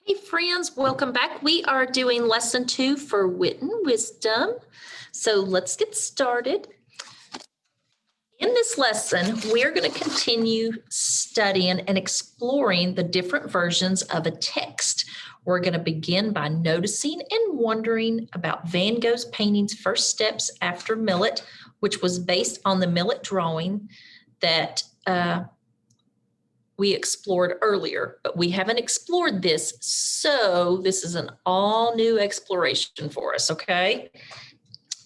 Hey friends, welcome back. We are doing lesson 2 for Wit and Wisdom. So let's get started. In this lesson, we're going to continue studying and exploring the different versions of a text. We're going to begin by noticing and wondering about Van Gogh's painting's first steps after Millet, which was based on the Millet drawing that we explored earlier, but we haven't explored this. So this is an all new exploration for us, okay?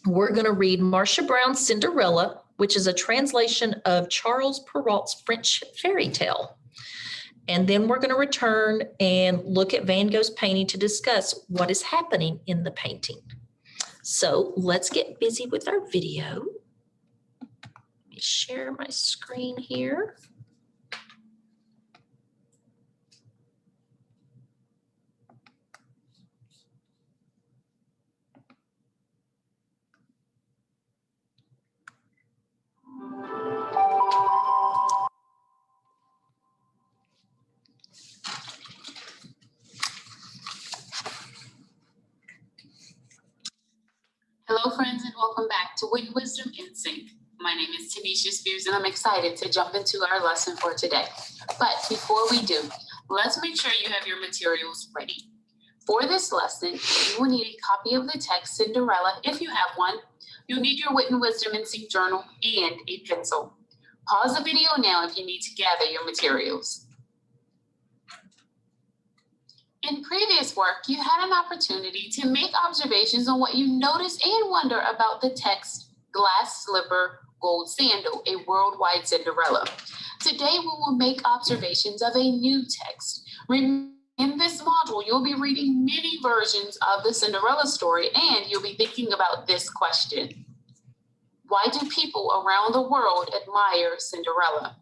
We're going to read Marcia Brown's Cinderella, which is a translation of Charles Perrault's French fairy tale. And then we're going to return and look at Van Gogh's painting to discuss what is happening in the painting. So let's get busy with our video. Let me share my screen here. Hello, friends, and welcome back to Wit and Wisdom in Sync. My name is Tanisha Spears, and I'm excited to jump into our lesson for today. But before we do, let's make sure you have your materials ready. For this lesson, you will need a copy of the text Cinderella, if you have one. You'll need your Wit and Wisdom in Sync journal and a pencil. Pause the video now if you need to gather your materials. In previous work, you had an opportunity to make observations on what you notice and wonder about the text Glass Slipper, Gold Sandal, a Worldwide Cinderella. Today, we will make observations of a new text. In this module, you'll be reading many versions of the Cinderella story, and you'll be thinking about this question. Why do people around the world admire Cinderella?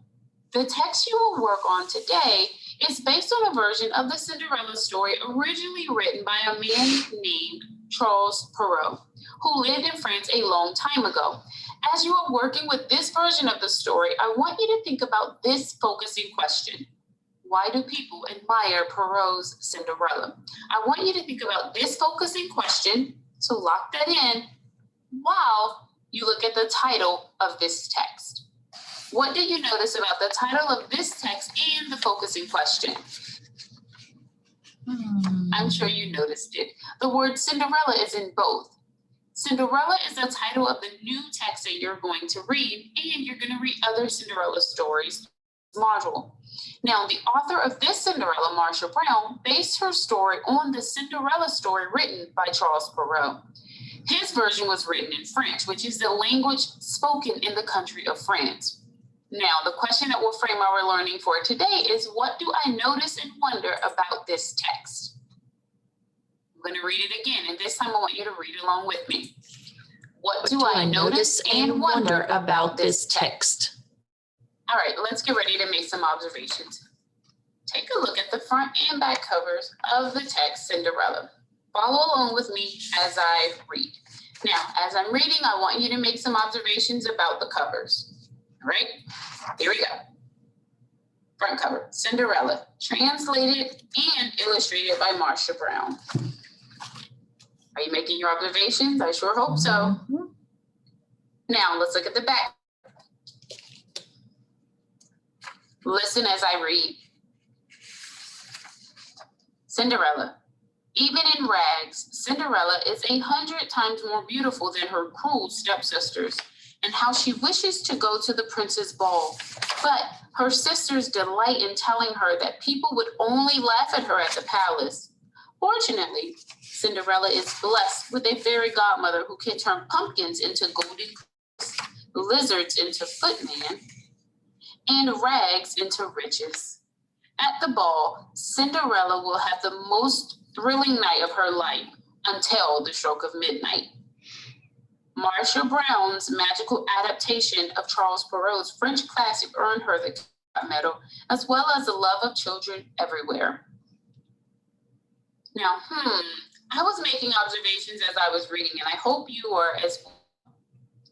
The text you will work on today is based on a version of the Cinderella story originally written by a man named Charles Perrault, who lived in France a long time ago. As you are working with this version of the story, I want you to think about this focusing question. Why do people admire Perrault's Cinderella? I want you to think about this focusing question, so lock that in, while you look at the title of this text. What do you notice about the title of this text and the focusing question? I'm sure you noticed it. The word Cinderella is in both. Cinderella is the title of the new text that you're going to read, and you're going to read other Cinderella stories module. Now, the author of this Cinderella, Marcia Brown, based her story on the Cinderella story written by Charles Perrault. His version was written in French, which is the language spoken in the country of France. Now, the question that will frame our learning for today is, what do I notice and wonder about this text? I'm going to read it again, and this time I want you to read along with me. What do I notice and wonder about this text? All right, let's get ready to make some observations. Take a look at the front and back covers of the text Cinderella. Follow along with me as I read. Now, as I'm reading, I want you to make some observations about the covers. All right, here we go. Front cover, Cinderella, translated and illustrated by Marcia Brown. Are you making your observations? I sure hope so. Now, let's look at the back. Listen as I read. Cinderella. Even in rags, Cinderella is 100 times more beautiful than her cruel stepsisters, and how she wishes to go to the prince's ball. But her sisters delight in telling her that people would only laugh at her at the palace. Fortunately, Cinderella is blessed with a fairy godmother who can turn pumpkins into golden clothes, lizards into footmen, and rags into riches. At the ball, Cinderella will have the most thrilling night of her life until the stroke of midnight. Marcia Brown's magical adaptation of Charles Perrault's French classic earned her the Cavot Medal, as well as the love of children everywhere. Now, I was making observations as I was reading, and I hope you are as well.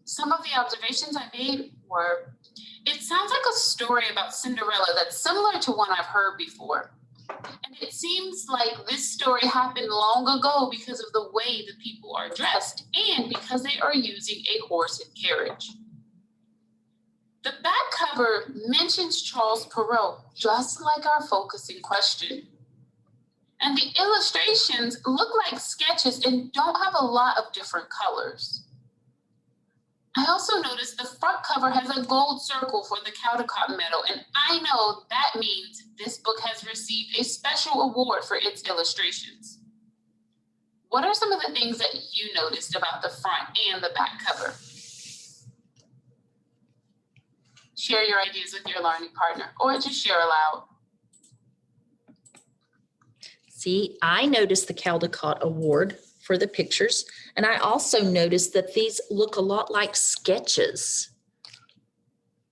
Some of the observations I made were, it sounds like a story about Cinderella that's similar to one I've heard before. And it seems seems like this story happened long ago because of the way the people are dressed and because they are using a horse and carriage. The back cover mentions Charles Perrault, just like our focusing question. And the illustrations look like sketches and don't have a lot of different colors. I also noticed the front cover has a gold circle for the Caldecott Medal, and I know that means this book has received a special award for its illustrations. What are some of the things that you noticed about the front and the back cover? Share your ideas with your learning partner or just share aloud. See, I noticed the Caldecott Award for the pictures, and I also noticed that these look a lot like sketches.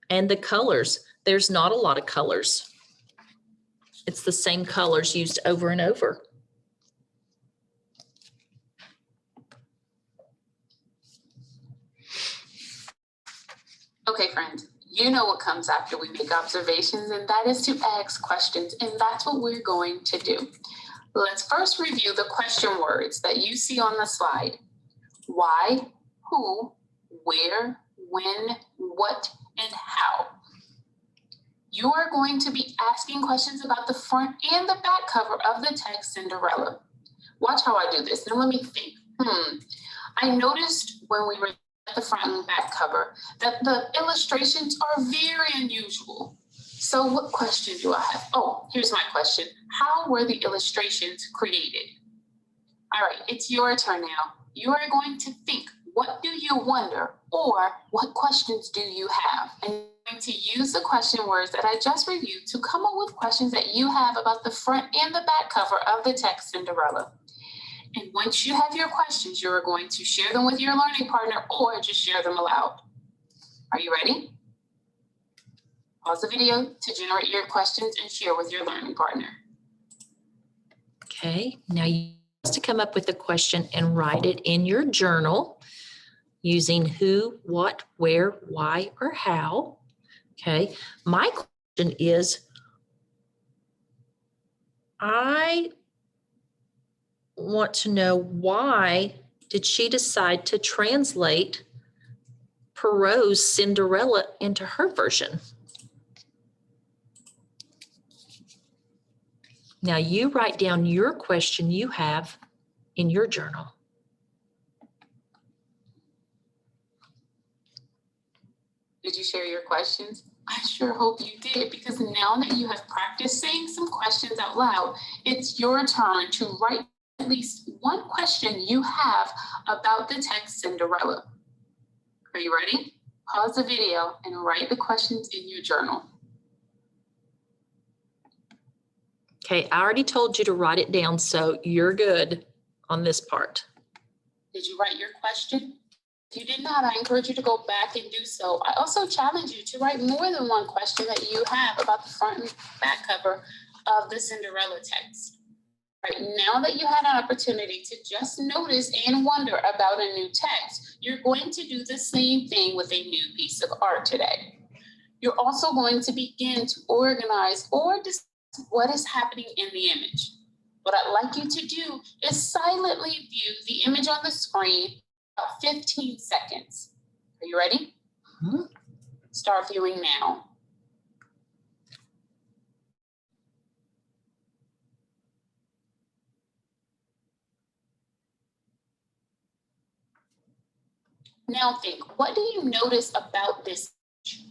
And the colors, there's not a lot of colors. It's the same colors used over and over. Okay, friends, you know what comes after we make observations, and that is to ask questions, and that's what we're going to do. Let's first review the question words that you see on the slide. Why, who, where, when, what, and how. You are going to be asking questions about the front and the back cover of the text Cinderella. Watch how I do this. Now let me think. I noticed when we were at the front and back cover that the illustrations are very unusual. So what question do I have? Oh, here's my question. How were the illustrations created? All right, it's your turn now. You are going to think, what do you wonder? Or what questions do you have? And you're going to use the question words that I just reviewed to come up with questions that you have about the front and the back cover of the text Cinderella. And once you have your questions, you are going to share them with your learning partner or just share them aloud. Are you ready? Pause the video to generate your questions and share with your learning partner. Okay, now you have to come up with a question and write it in your journal using who, what, where, why, or how. Okay, my question is, I want to know, why did she decide to translate Perrault's Cinderella into her version? Now you write down your question you have in your journal. Did you share your questions? I sure hope you did, because now that you have practiced saying some questions out loud, it's your turn to write at least one question you have about the text Cinderella. Are you ready? Pause the video and write the questions in your journal. Okay, I already told you to write it down, so you're good on this part. Did you write your question? If you did not, I encourage you to go back and do so. I also challenge you to write more than one question that you have about the front and back cover of the Cinderella text. Right, now that you had an opportunity to just notice and wonder about a new text, you're going to do the same thing with a new piece of art today. You're also going to begin to organize or discuss what is happening in the image. What I'd like you to do is silently view the image on the screen for about 15 seconds. Are you ready? Mm-hmm. Start viewing now. Now think, what do you notice about this image?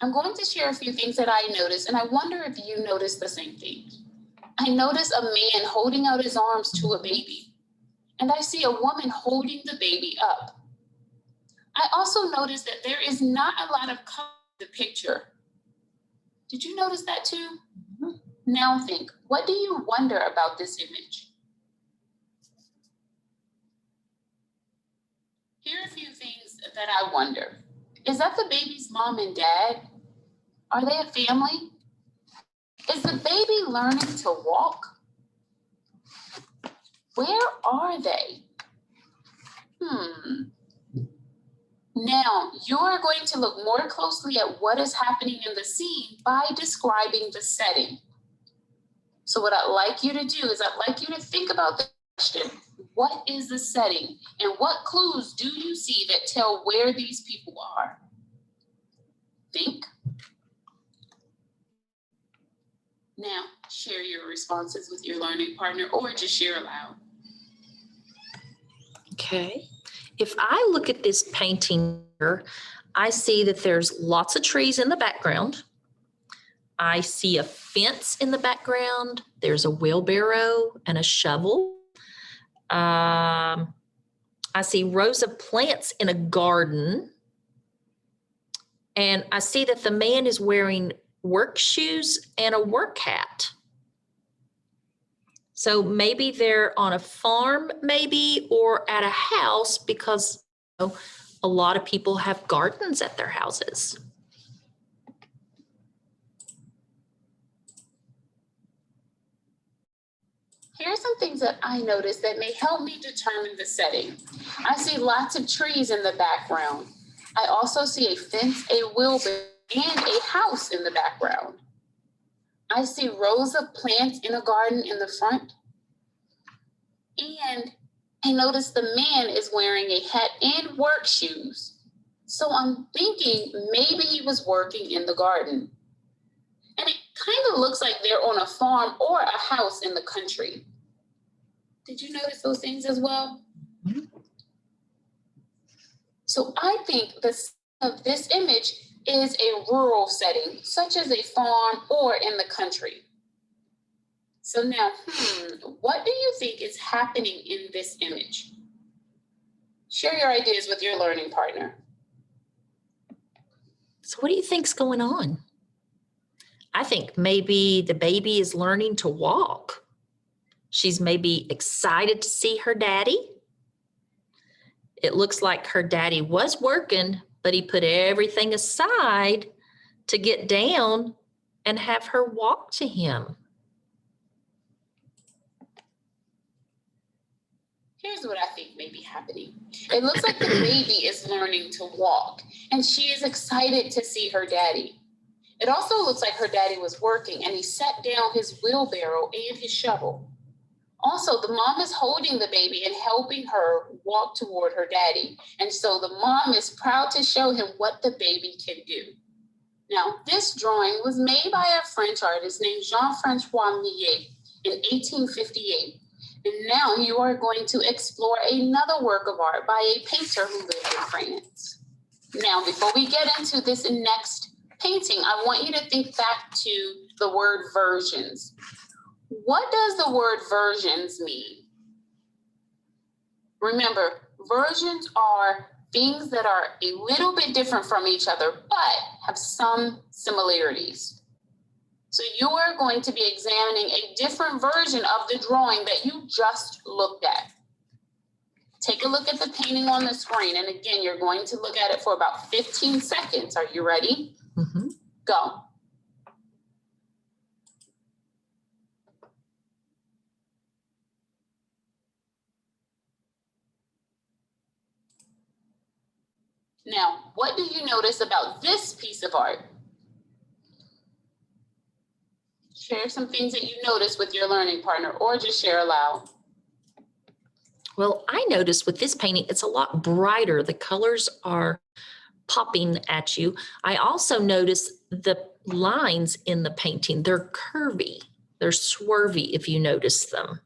I'm going to share a few things that I noticed, and I wonder if you notice the same thing. I notice a man holding out his arms to a baby, and I see a woman holding the baby up. I also notice that there is not a lot of color in the picture. Did you notice that too? Mm-hmm. Now think, what do you wonder about this image? Here are a few things that I wonder. Is that the baby's mom and dad? Are they a family? Is the baby learning to walk? Where are they? Now, you're going to look more closely at what is happening in the scene by describing the setting. So what I'd like you to do is I'd like you to think about the question. What is the setting? And what clues do you see that tell where these people are? Think. Now, share your responses with your learning partner or just share aloud. Okay. If I look at this painting here, I see that there's lots of trees in the background. I see a fence in the background. There's a wheelbarrow and a shovel. I see rows of plants in a garden. And I see that the man is wearing work shoes and a work hat. So maybe they're on a farm, maybe, or at a house, because a lot of people have gardens at their houses. Here are some things that I noticed that may help me determine the setting. I see lots of trees in the background. I also see a fence, a wheelbarrow, and a house in the background. I see rows of plants in a garden in the front. And I notice the man is wearing a hat and work shoes. So I'm thinking maybe he was working in the garden. And it kind of looks like they're on a farm or a house in the country. Did you notice those things as well? Mm-hmm. So I think the of this image is a rural setting, such as a farm or in the country. So now, what do you think is happening in this image? Share your ideas with your learning partner. So what do you think's going on? I think maybe the baby is learning to walk. She's maybe excited to see her daddy. It looks like her daddy was working, but he put everything aside to get down and have her walk to him. Here's what I think may be happening. It looks like the baby is learning to walk, and she is excited to see her daddy. It also looks like her daddy was working, and he set down his wheelbarrow and his shovel. Also, the mom is holding the baby and helping her walk toward her daddy. And so the mom is proud to show him what the baby can do. Now, this drawing was made by a French artist named Jean-Francois Millet in 1858. And now you are going to explore another work of art by a painter who lived in France. Now, before we get into this next painting, I want you to think back to the word versions. What does the word versions mean? Remember, versions are things that are a little bit different from each other, but have some similarities. So you are going to be examining a different version of the drawing that you just looked at. Take a look at the painting on the screen. And again, you're going to look at it for about 15 seconds. Are you ready? Mm-hmm. Go. Now, what do you notice about this piece of art? Share some things that you notice with your learning partner, or just share aloud. Well, I noticed with this painting, it's a lot brighter. The colors are popping at you. I also noticed the lines in the painting. They're curvy. They're swervy if you notice them.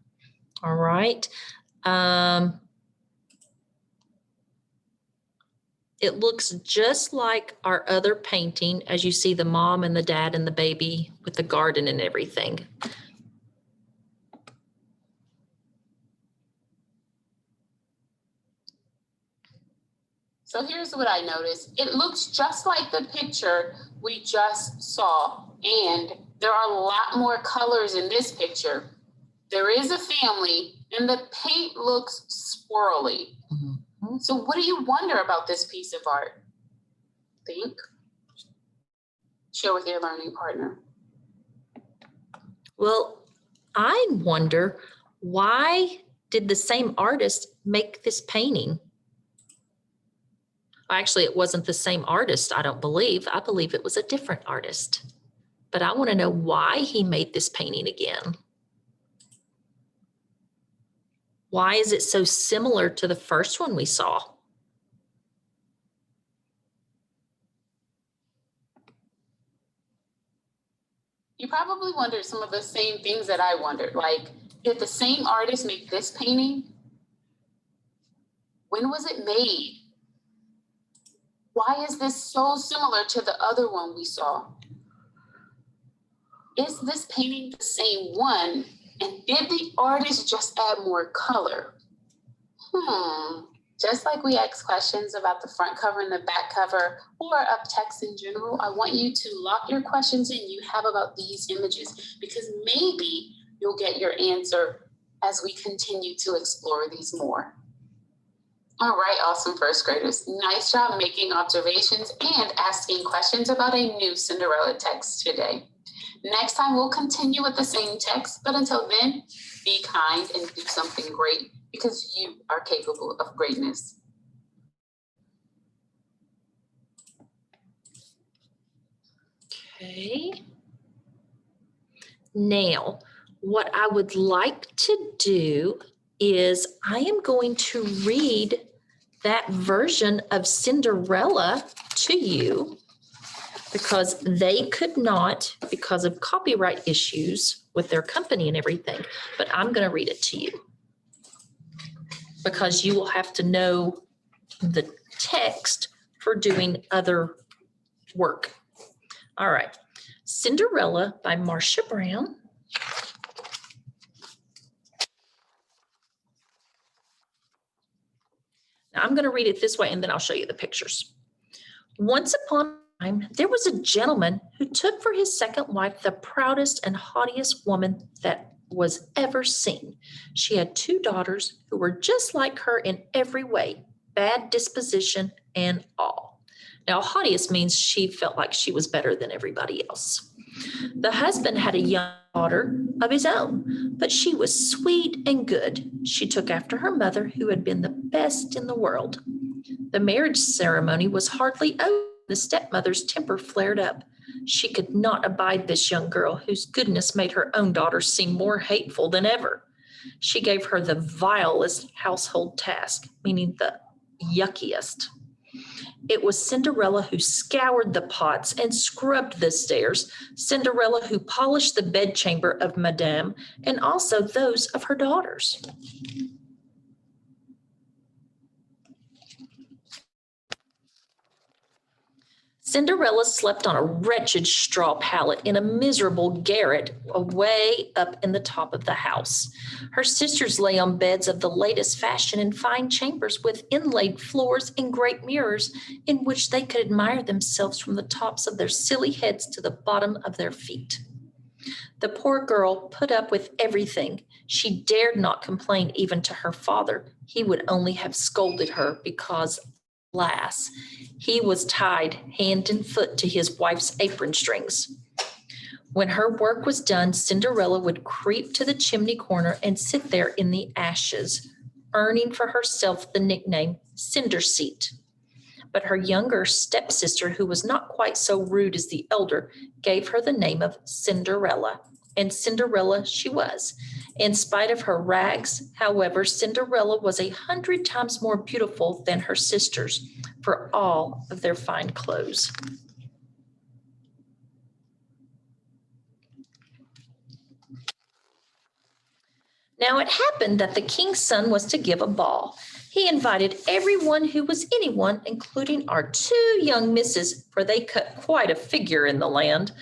All right. It looks just like our other painting, as you see the mom and the dad and the baby with the garden and everything. So here's what I noticed. It looks just like the picture we just saw, and there are a lot more colors in this picture. There is a family, and the paint looks swirly. Mm-hmm. So what do you wonder about this piece of art? Think. Share with your learning partner. Well, I wonder, why did the same artist make this painting? Actually, it wasn't the same artist, I don't believe. I believe it was a different artist. But I want to know why he made this painting again. Why is it so similar to the first one we saw? You probably wondered some of the same things that I wondered, like, did the same artist make this painting? When was it made? Why is this so similar to the other one we saw? Is this painting the same one? And did the artist just add more color? Just like we ask questions about the front cover and the back cover or of text in general, I want you to lock your questions in you have about these images, because maybe you'll get your answer as we continue to explore these more. All right, awesome first graders. Nice job making observations and asking questions about a new Cinderella text today. Next time we'll continue with the same text, but until then, be kind and do something great, because you are capable of greatness. Okay. Now, what I would like to do is I am going to read that version of Cinderella to you, because they could not, because of copyright issues with their company and everything, but I'm going to read it to you because you will have to know the text for doing other work. All right. Cinderella by Marcia Brown. Now I'm going to read it this way and then I'll show you the pictures. Once upon a time, there was a gentleman who took for his second wife the proudest and haughtiest woman that was ever seen. She had 2 daughters who were just like her in every way, bad disposition and all. Now, haughtiest means she felt like she was better than everybody else. The husband had a young daughter of his own, but she was sweet and good. She took after her mother, who had been the best in the world. The marriage ceremony was hardly over. The stepmother's temper flared up. She could not abide this young girl, whose goodness made her own daughter seem more hateful than ever. She gave her the vilest household task, meaning the yuckiest. It was Cinderella who scoured the pots and scrubbed the stairs, Cinderella who polished the bedchamber of Madame and also those of her daughters. Cinderella slept on a wretched straw pallet in a miserable garret away up in the top of the house. Her sisters lay on beds of the latest fashion in fine chambers with inlaid floors and great mirrors in which they could admire themselves from the tops of their silly heads to the bottom of their feet. The poor girl put up with everything. She dared not complain even to her father. He would only have scolded her because, alas, he was tied hand and foot to his wife's apron strings. When her work was done, Cinderella would creep to the chimney corner and sit there in the ashes, earning for herself the nickname Cinderseat. But her younger stepsister, who was not quite so rude as the elder, gave her the name of Cinderella, and Cinderella she was. In spite of her rags, however, Cinderella was 100 times more beautiful than her sisters for all of their fine clothes. Now it happened that the king's son was to give a ball. He invited everyone who was anyone, including our 2 young misses, for they cut quite a figure in the land.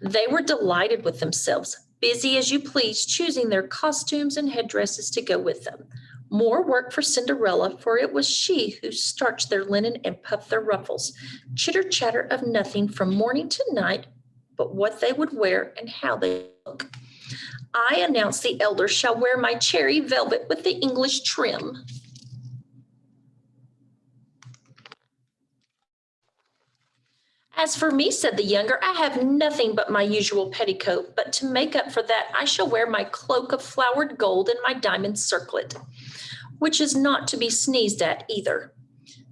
They were delighted with themselves, busy as you please, choosing their costumes and headdresses to go with them. More work for Cinderella, for it was she who starched their linen and puffed their ruffles. Chitter-chatter of nothing from morning to night, but what they would wear and how they look. I, announced the elder, shall wear my cherry velvet with the English trim. As for me, said the younger, I have nothing but my usual petticoat, but to make up for that, I shall wear my cloak of flowered gold and my diamond circlet, which is not to be sneezed at either.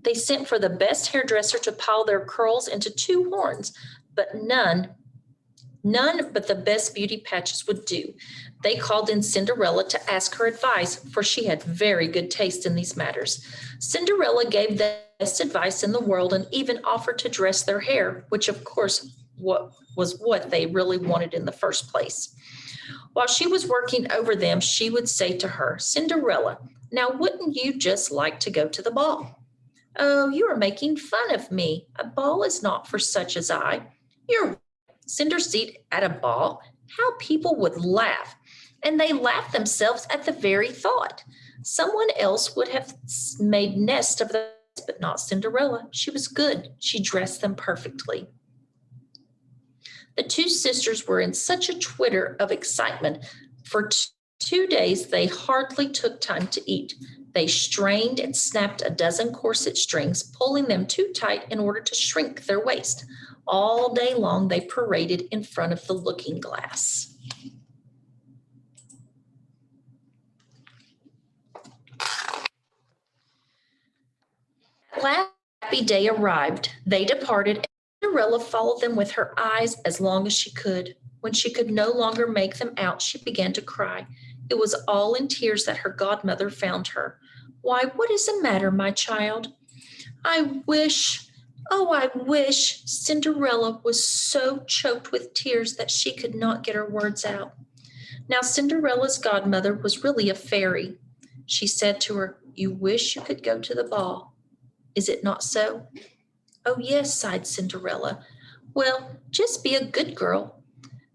They sent for the best hairdresser to pile their curls into 2 horns, but none but the best beauty patches would do. They called in Cinderella to ask her advice, for she had very good taste in these matters. Cinderella gave the best advice in the world and even offered to dress their hair, which of course was what they really wanted in the first place. While she was working over them, she would say to her, "Cinderella, now wouldn't you just like to go to the ball?" "Oh, you are making fun of me. A ball is not for such as I." "You're Cinderseed at a ball? How people would laugh." And they laughed themselves at the very thought. Someone else would have made nest of them, but not Cinderella. She was good. She dressed them perfectly. The 2 sisters were in such a twitter of excitement. For 2 days, they hardly took time to eat. They strained and snapped a dozen corset strings, pulling them too tight in order to shrink their waist. All day long, they paraded in front of the looking glass. At last, the happy day arrived. They departed. Cinderella followed them with her eyes as long as she could. When she could no longer make them out, she began to cry. It was all in tears that her godmother found her. "Why, what is the matter, my child?" I wish, Cinderella was so choked with tears that she could not get her words out. Now, Cinderella's godmother was really a fairy. She said to her, "You wish you could go to the ball. Is it not so?" "Oh, yes," sighed Cinderella. "Well, just be a good girl,"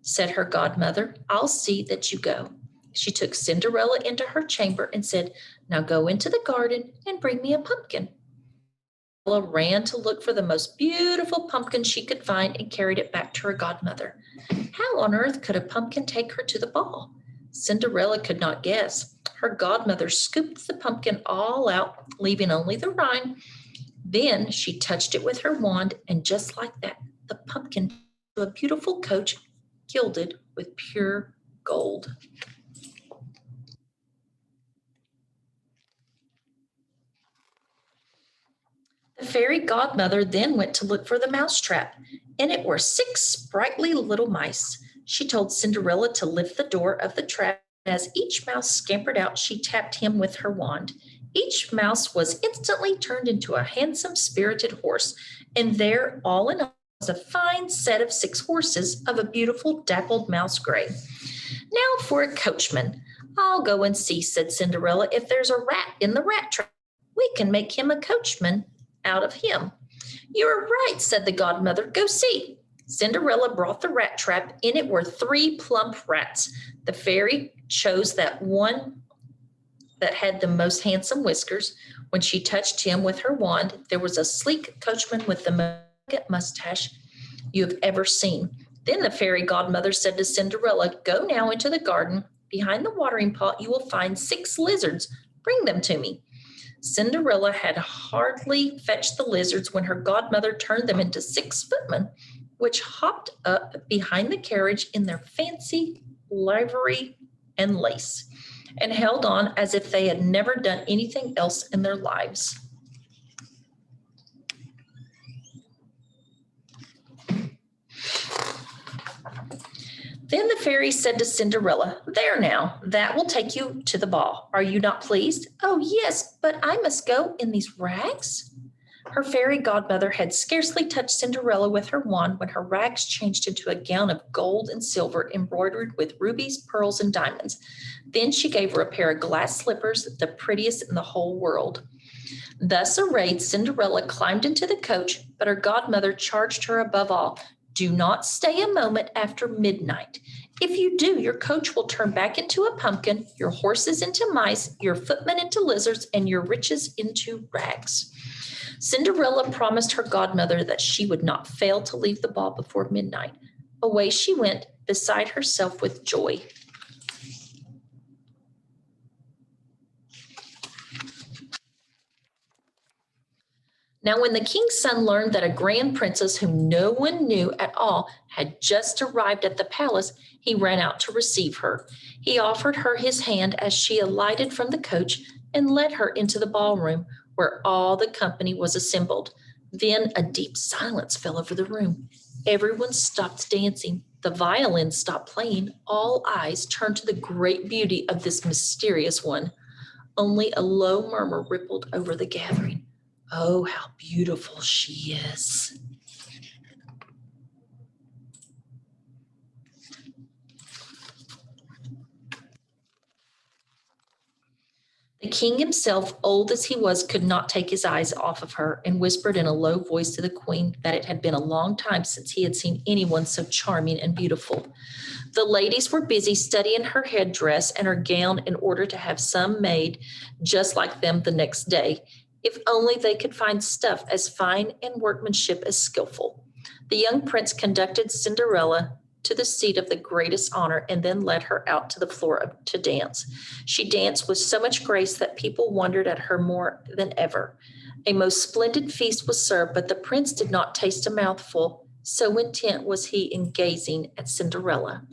said her godmother. "I'll see that you go." She took Cinderella into her chamber and said, "Now go into the garden and bring me a pumpkin." Cinderella ran to look for the most beautiful pumpkin she could find and carried it back to her godmother. How on earth could a pumpkin take her to the ball? Cinderella could not guess. Her godmother scooped the pumpkin all out, leaving only the rind. Then she touched it with her wand, and just like that, the pumpkin turned into a beautiful coach gilded with pure gold. The fairy godmother then went to look for the mousetrap. In it were 6 sprightly little mice. She told Cinderella to lift the door of the trap. As each mouse scampered out, she tapped him with her wand. Each mouse was instantly turned into a handsome, spirited horse, and there, all in all, was a fine set of 6 horses of a beautiful dappled mouse gray. "Now for a coachman. I'll go and see," said Cinderella, "if there's a rat in the rat trap. We can make him a coachman out of him." "You are right," said the godmother. "Go see." Cinderella brought the rat trap. In it were 3 plump rats. The fairy chose that one that had the most handsome whiskers. When she touched him with her wand, there was a sleek coachman with the most mustache you have ever seen. Then the fairy godmother said to Cinderella, "Go now into the garden. Behind the watering pot you will find 6 lizards. Bring them to me." Cinderella had hardly fetched the lizards when her godmother turned them into 6 footmen, which hopped up behind the carriage in their fancy livery and lace, and held on as if they had never done anything else in their lives. Then the fairy said to Cinderella, "There now, that will take you to the ball. Are you not pleased?" "Oh, yes, but I must go in these rags." Her fairy godmother had scarcely touched Cinderella with her wand when her rags changed into a gown of gold and silver embroidered with rubies, pearls, and diamonds. Then she gave her a pair of glass slippers, the prettiest in the whole world. Thus arrayed, Cinderella climbed into the coach, but her godmother charged her above all, "Do not stay a moment after midnight. If you do, your coach will turn back into a pumpkin, your horses into mice, your footmen into lizards, and your riches into rags." Cinderella promised her godmother that she would not fail to leave the ball before midnight. Away she went, beside herself with joy. Now, when the king's son learned that a grand princess whom no one knew at all had just arrived at the palace, he ran out to receive her. He offered her his hand as she alighted from the coach and led her into the ballroom, where all the company was assembled. Then a deep silence fell over the room. Everyone stopped dancing. The violin stopped playing. All eyes turned to the great beauty of this mysterious one. Only a low murmur rippled over the gathering. Oh, how beautiful she is. The king himself, old as he was, could not take his eyes off of her, and whispered in a low voice to the queen that it had been a long time since he had seen anyone so charming and beautiful. The ladies were busy studying her headdress and her gown in order to have some made just like them the next day, if only they could find stuff as fine and workmanship as skillful. The young prince conducted Cinderella to the seat of the greatest honor and then led her out to the floor to dance. She danced with so much grace that people wondered at her more than ever. A most splendid feast was served, but the prince did not taste a mouthful, so intent was he in gazing at Cinderella.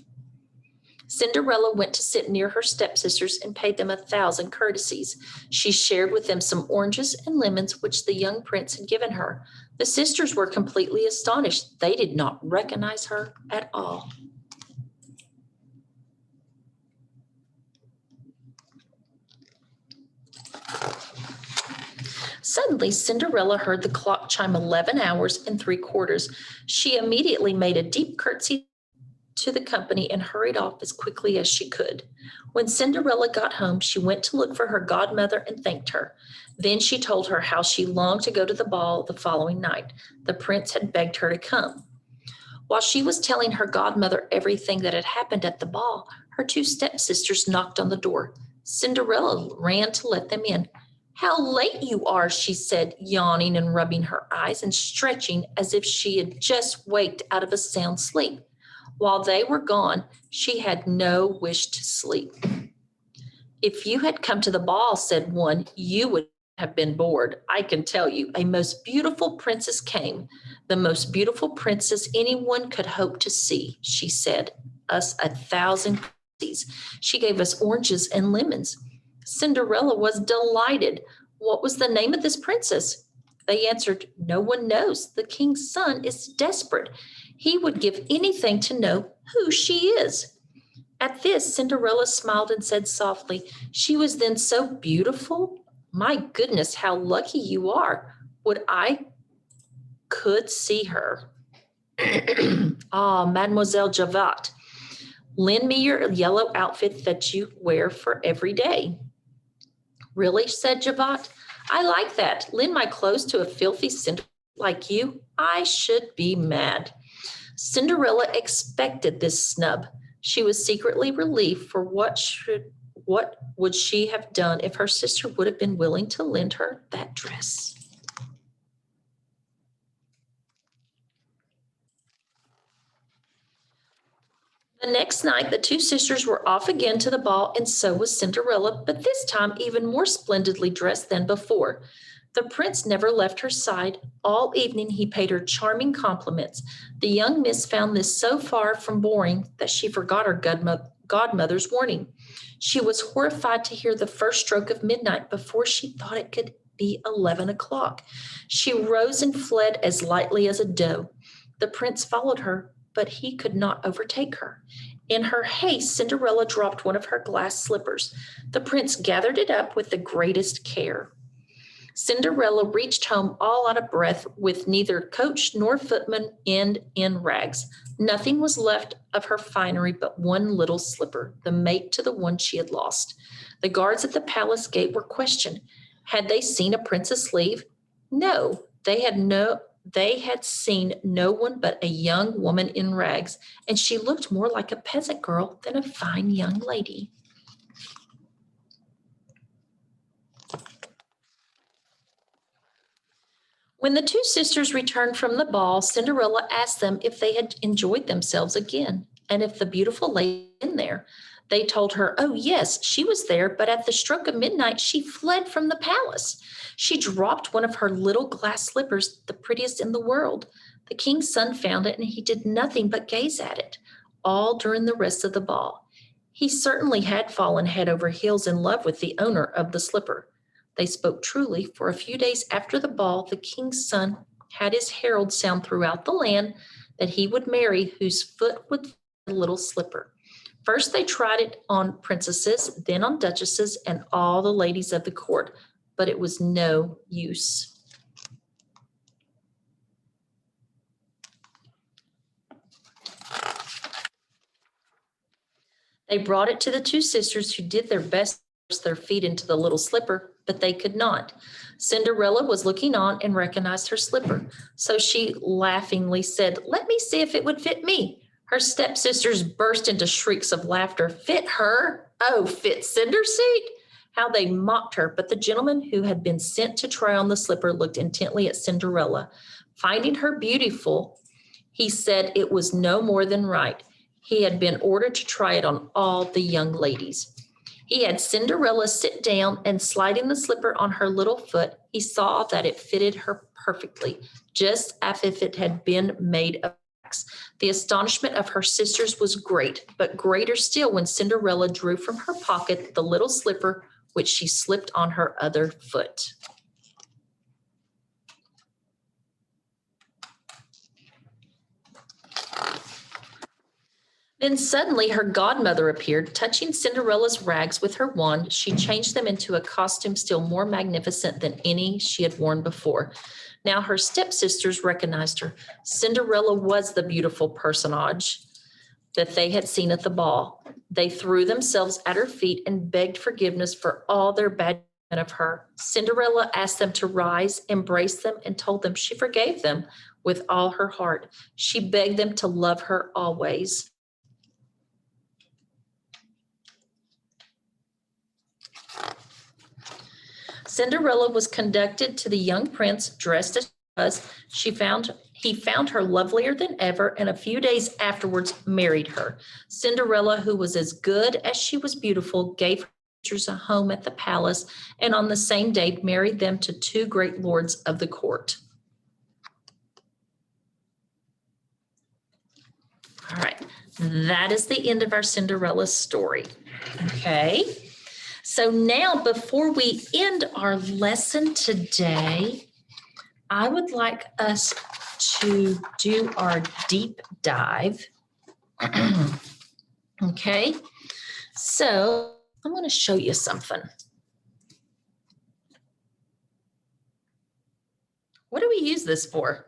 Cinderella went to sit near her stepsisters and paid them 1,000 courtesies. She shared with them some oranges and lemons which the young prince had given her. The sisters were completely astonished. They did not recognize her at all. Suddenly, Cinderella heard the clock chime 11 hours and 3/4. She immediately made a deep curtsy to the company and hurried off as quickly as she could. When Cinderella got home, she went to look for her godmother and thanked her. Then she told her how she longed to go to the ball the following night. The prince had begged her to come. While she was telling her godmother everything that had happened at the ball, her two stepsisters knocked on the door. Cinderella ran to let them in. "How late you are," she said, yawning and rubbing her eyes and stretching as if she had just waked out of a sound sleep. While they were gone, she had no wish to sleep. "If you had come to the ball," said one, "you would have been bored. I can tell you, a most beautiful princess came, the most beautiful princess anyone could hope to see. She said us 1,000 courtesies. She gave us oranges and lemons." Cinderella was delighted. What was the name of this princess? They answered, "No one knows. The king's son is desperate. He would give anything to know who she is." At this, Cinderella smiled and said softly, "She was then so beautiful? My goodness, how lucky you are. Would I could see her." "Ah, Mademoiselle Javotte, lend me your yellow outfit that you wear for every day." "Really?" said Javotte. "I like that. Lend my clothes to a filthy Cinderella like you? I should be mad." Cinderella expected this snub. She was secretly relieved, for what would she have done if her sister would have been willing to lend her that dress? The next night, the two sisters were off again to the ball, and so was Cinderella, but this time even more splendidly dressed than before. The prince never left her side. All evening he paid her charming compliments. The young miss found this so far from boring that she forgot her godmother's warning. She was horrified to hear the first stroke of midnight before she thought it could be 11 o'clock. She rose and fled as lightly as a doe. The prince followed her, but he could not overtake her. In her haste, Cinderella dropped one of her glass slippers. The prince gathered it up with the greatest care. Cinderella reached home all out of breath, with neither coach nor footman and in rags. Nothing was left of her finery but one little slipper, the mate to the one she had lost. The guards at the palace gate were questioned. Had they seen a princess leave? No, they had seen no one but a young woman in rags, and she looked more like a peasant girl than a fine young lady. When the two sisters returned from the ball, Cinderella asked them if they had enjoyed themselves again and if the beautiful lady was in there. They told her, oh, yes, she was there, but at the stroke of midnight, she fled from the palace. She dropped one of her little glass slippers, the prettiest in the world. The king's son found it, and he did nothing but gaze at it all during the rest of the ball. He certainly had fallen head over heels in love with the owner of the slipper. They spoke truly, for a few days after the ball, the king's son had his herald sound throughout the land that he would marry whose foot would fit the little slipper. First, they tried it on princesses, then on duchesses and all the ladies of the court, but it was no use. They brought it to the two sisters, who did their best to force their feet into the little slipper, but they could not. Cinderella was looking on and recognized her slipper. So she laughingly said, "Let me see if it would fit me." Her stepsisters burst into shrieks of laughter. Fit her? Oh, fit Cinder's seat? How they mocked her. But the gentleman who had been sent to try on the slipper looked intently at Cinderella. Finding her beautiful, he said it was no more than right. He had been ordered to try it on all the young ladies. He had Cinderella sit down, and sliding the slipper on her little foot, he saw that it fitted her perfectly, just as if it had been made of wax. The astonishment of her sisters was great, but greater still when Cinderella drew from her pocket the little slipper which she slipped on her other foot. Then suddenly her godmother appeared. Touching Cinderella's rags with her wand, she changed them into a costume still more magnificent than any she had worn before. Now her stepsisters recognized her. Cinderella was the beautiful personage that they had seen at the ball. They threw themselves at her feet and begged forgiveness for all their bad treatment of her. Cinderella asked them to rise, embraced them, and told them she forgave them with all her heart. She begged them to love her always. Cinderella was conducted to the young prince dressed as she was. He found her lovelier than ever, and a few days afterwards married her. Cinderella, who was as good as she was beautiful, gave her sisters a home at the palace, and on the same day married them to two great lords of the court. All right, that is the end of our Cinderella story. Okay. So now, before we end our lesson today, I would like us to do our deep dive. Okay, so I'm going to show you something. What do we use this for?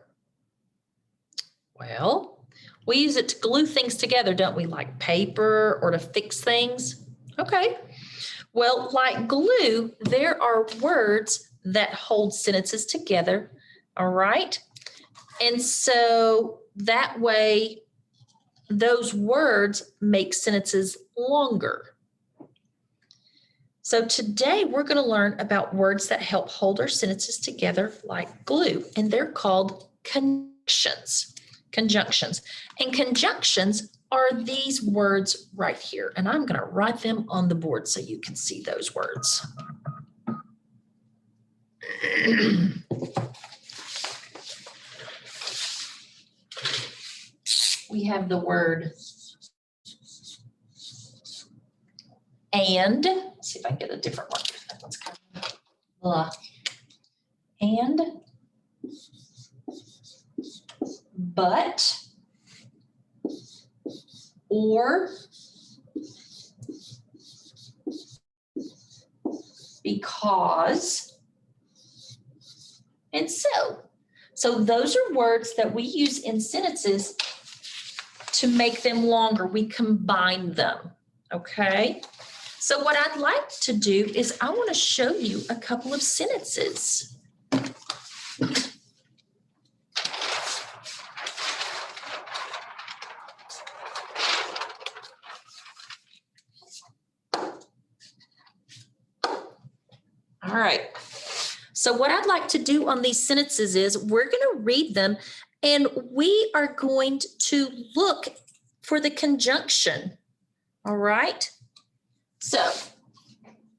Well, we use it to glue things together, don't we? Like paper or to fix things. Okay. Well, like glue, there are words that hold sentences together, all right? And so that way, those words make sentences longer. So today, we're going to learn about words that help hold our sentences together like glue, and they're called conjunctions. Conjunctions. And conjunctions are these words right here. And I'm going to write them on the board so you can see those words. We have the word and. Let's see if I can get a different one. That one's kind of and, but, or, because, and so. So those are words that we use in sentences to make them longer. We combine them, okay? So what I'd like to do is I want to show you a couple of sentences. All right. So what I'd like to do on these sentences is we're going to read them and we are going to look for the conjunction. All right. So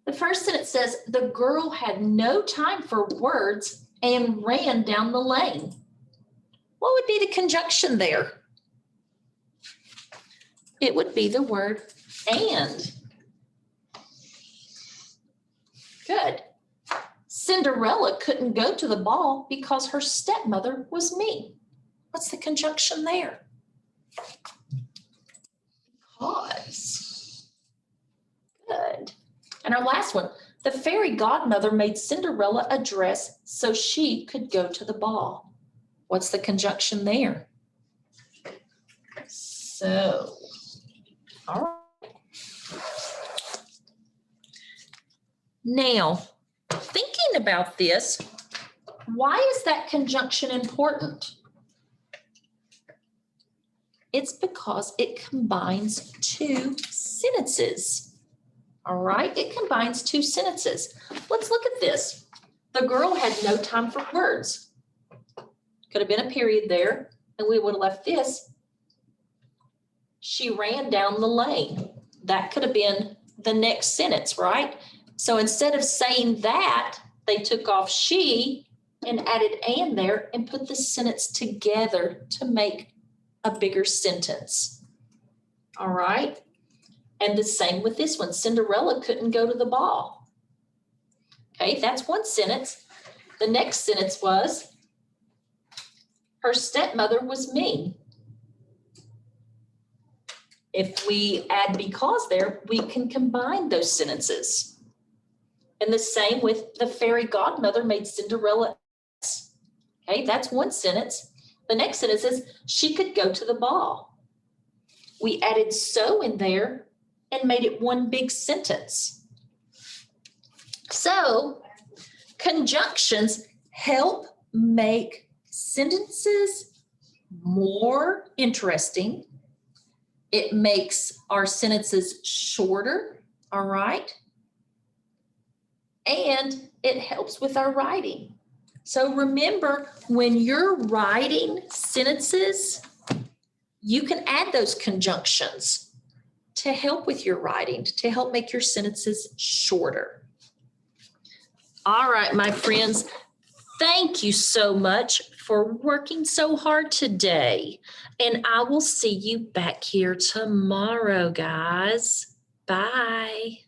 the first sentence says, the girl had no time for words and ran down the lane. What would be the conjunction there? It would be the word and. Good. Cinderella couldn't go to the ball because her stepmother was mean. What's the conjunction there? Because. Good. And our last one, the fairy godmother made Cinderella a dress so she could go to the ball. What's the conjunction there? So, all right. Now, thinking about this, why is that conjunction important? It's because it combines two sentences. All right, it combines two sentences. Let's look at this. The girl had no time for words. Could have been a period there, and we would have left this. She ran down the lane. That could have been the next sentence, right? So instead of saying that, they took off she and added and there and put the sentence together to make a bigger sentence. All right. And the same with this one. Cinderella couldn't go to the ball. Okay, that's one sentence. The next sentence was, her stepmother was mean. If we add because there, we can combine those sentences. And the same with the fairy godmother made Cinderella. Okay, that's one sentence. The next sentence is, she could go to the ball. We added so in there and made it one big sentence. So conjunctions help make sentences more interesting. It makes our sentences shorter, all right? And it helps with our writing. So remember, when you're writing sentences, you can add those conjunctions to help with your writing, to help make your sentences shorter. All right, my friends, thank you so much for working so hard today. And I will see you back here tomorrow, guys. Bye.